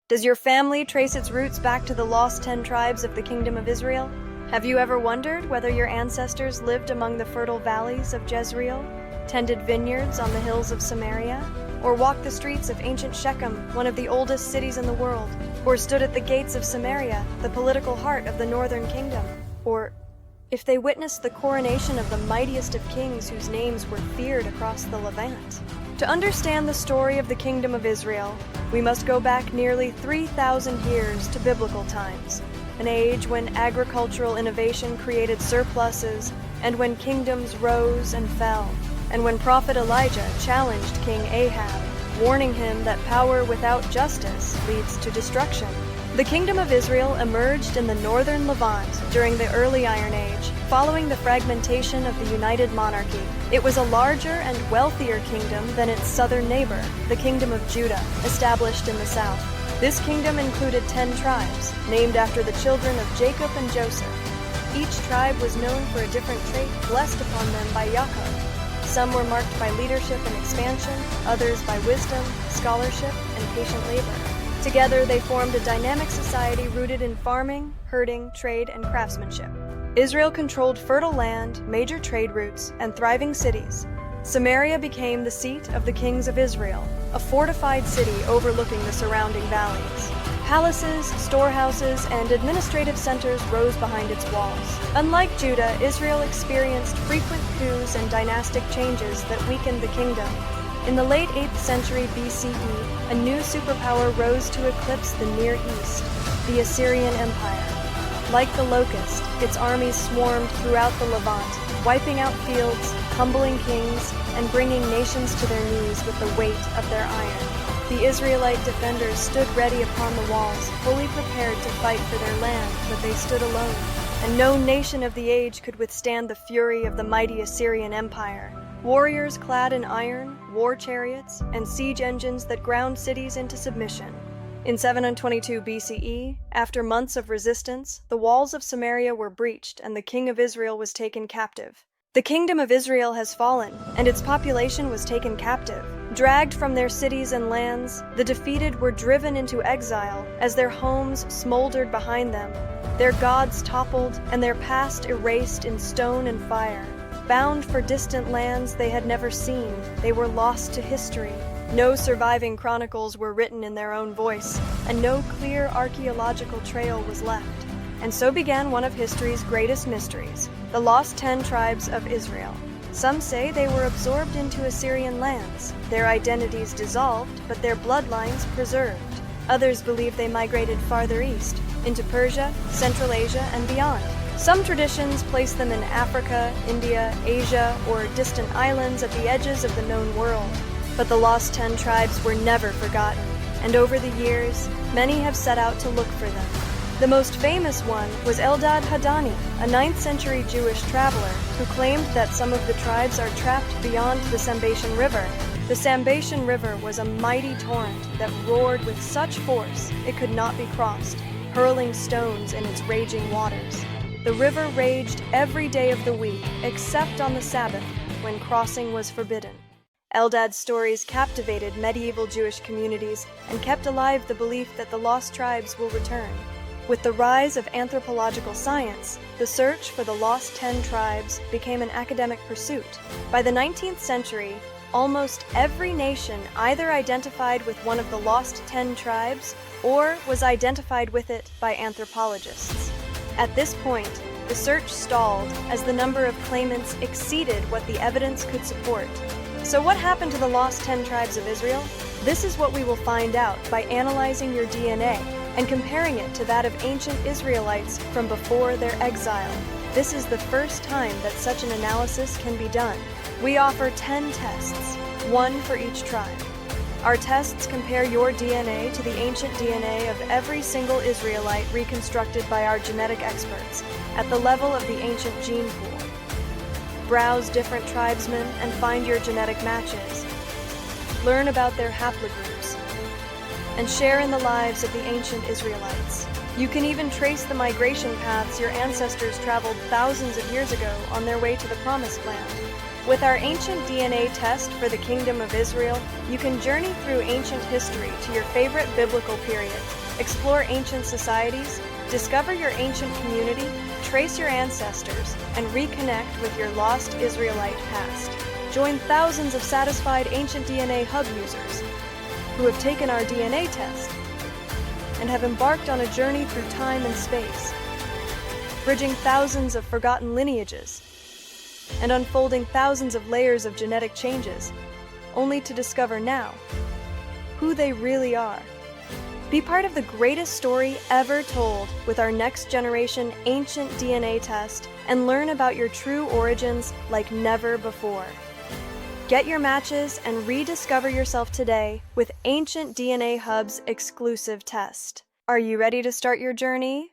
Does your family trace its roots back to the lost 10 tribes of the Kingdom of Israel? Have you ever wondered whether your ancestors lived among the fertile valleys of Jezreel, tended vineyards on the hills of Samaria, or walked the streets of ancient Shechem, one of the oldest cities in the world, or stood at the gates of Samaria, the political heart of the northern kingdom, or if they witnessed the coronation of the mightiest of kings whose names were feared across the Levant? To understand the story of the Kingdom of Israel, we must go back nearly 3,000 years to biblical times, an age when agricultural innovation created surpluses, and when kingdoms rose and fell, and when Prophet Elijah challenged King Ahab, warning him that power without justice leads to destruction. The Kingdom of Israel emerged in the northern Levant during the early Iron Age, following the fragmentation of the United Monarchy. It was a larger and wealthier kingdom than its southern neighbor, the Kingdom of Judah, established in the south. This kingdom included 10 tribes, named after the children of Jacob and Joseph. Each tribe was known for a different trait blessed upon them by Yaakov. Some were marked by leadership and expansion, others by wisdom, scholarship, and patient labor. Together, they formed a dynamic society rooted in farming, herding, trade, and craftsmanship. Israel controlled fertile land, major trade routes, and thriving cities. Samaria became the seat of the kings of Israel, a fortified city overlooking the surrounding valleys. Palaces, storehouses, and administrative centers rose behind its walls. Unlike Judah, Israel experienced frequent coups and dynastic changes that weakened the kingdom. In the late 8th century BCE, a new superpower rose to eclipse the Near East, the Assyrian Empire. Like the locust, its armies swarmed throughout the Levant, wiping out fields, humbling kings, and bringing nations to their knees with the weight of their iron. The Israelite defenders stood ready upon the walls, fully prepared to fight for their land, but they stood alone, and no nation of the age could withstand the fury of the mighty Assyrian Empire. Warriors clad in iron, war chariots, and siege engines that ground cities into submission. In 722 BCE, after months of resistance, the walls of Samaria were breached and the king of Israel was taken captive. The kingdom of Israel has fallen, and its population was taken captive. Dragged from their cities and lands, the defeated were driven into exile as their homes smoldered behind them, their gods toppled, and their past erased in stone and fire. Bound for distant lands they had never seen, they were lost to history. No surviving chronicles were written in their own voice, and no clear archaeological trail was left. And so began one of history's greatest mysteries, the lost 10 tribes of Israel. Some say they were absorbed into Assyrian lands, their identities dissolved, but their bloodlines preserved. Others believe they migrated farther east, into Persia, Central Asia, and beyond. Some traditions place them in Africa, India, Asia, or distant islands at the edges of the known world. But the lost 10 tribes were never forgotten, and over the years, many have set out to look for them. The most famous one was Eldad Hadani, a 9th century Jewish traveler who claimed that some of the tribes are trapped beyond the Sambation River. The Sambation River was a mighty torrent that roared with such force it could not be crossed, hurling stones in its raging waters. The river raged every day of the week, except on the Sabbath, when crossing was forbidden. Eldad's stories captivated medieval Jewish communities and kept alive the belief that the lost tribes will return. With the rise of anthropological science, the search for the lost 10 tribes became an academic pursuit. By the 19th century, almost every nation either identified with one of the lost 10 tribes or was identified with it by anthropologists. At this point, the search stalled as the number of claimants exceeded what the evidence could support. So what happened to the lost 10 tribes of Israel? This is what we will find out by analyzing your DNA and comparing it to that of ancient Israelites from before their exile. This is the first time that such an analysis can be done. We offer 10 tests, one for each tribe. Our tests compare your DNA to the ancient DNA of every single Israelite reconstructed by our genetic experts at the level of the ancient gene pool. Browse different tribesmen and find your genetic matches. Learn about their haplogroups and share in the lives of the ancient Israelites. You can even trace the migration paths your ancestors traveled thousands of years ago on their way to the Promised Land. With our ancient DNA test for the Kingdom of Israel, you can journey through ancient history to your favorite biblical period, explore ancient societies, discover your ancient community, trace your ancestors, and reconnect with your lost Israelite past. Join thousands of satisfied ancient DNA hub users who have taken our DNA test and have embarked on a journey through time and space, bridging thousands of forgotten lineages and unfolding thousands of layers of genetic changes, only to discover now who they really are. Be part of the greatest story ever told with our next generation ancient DNA test and learn about your true origins like never before. Get your matches and rediscover yourself today with Ancient DNA Hub's exclusive test. Are you ready to start your journey?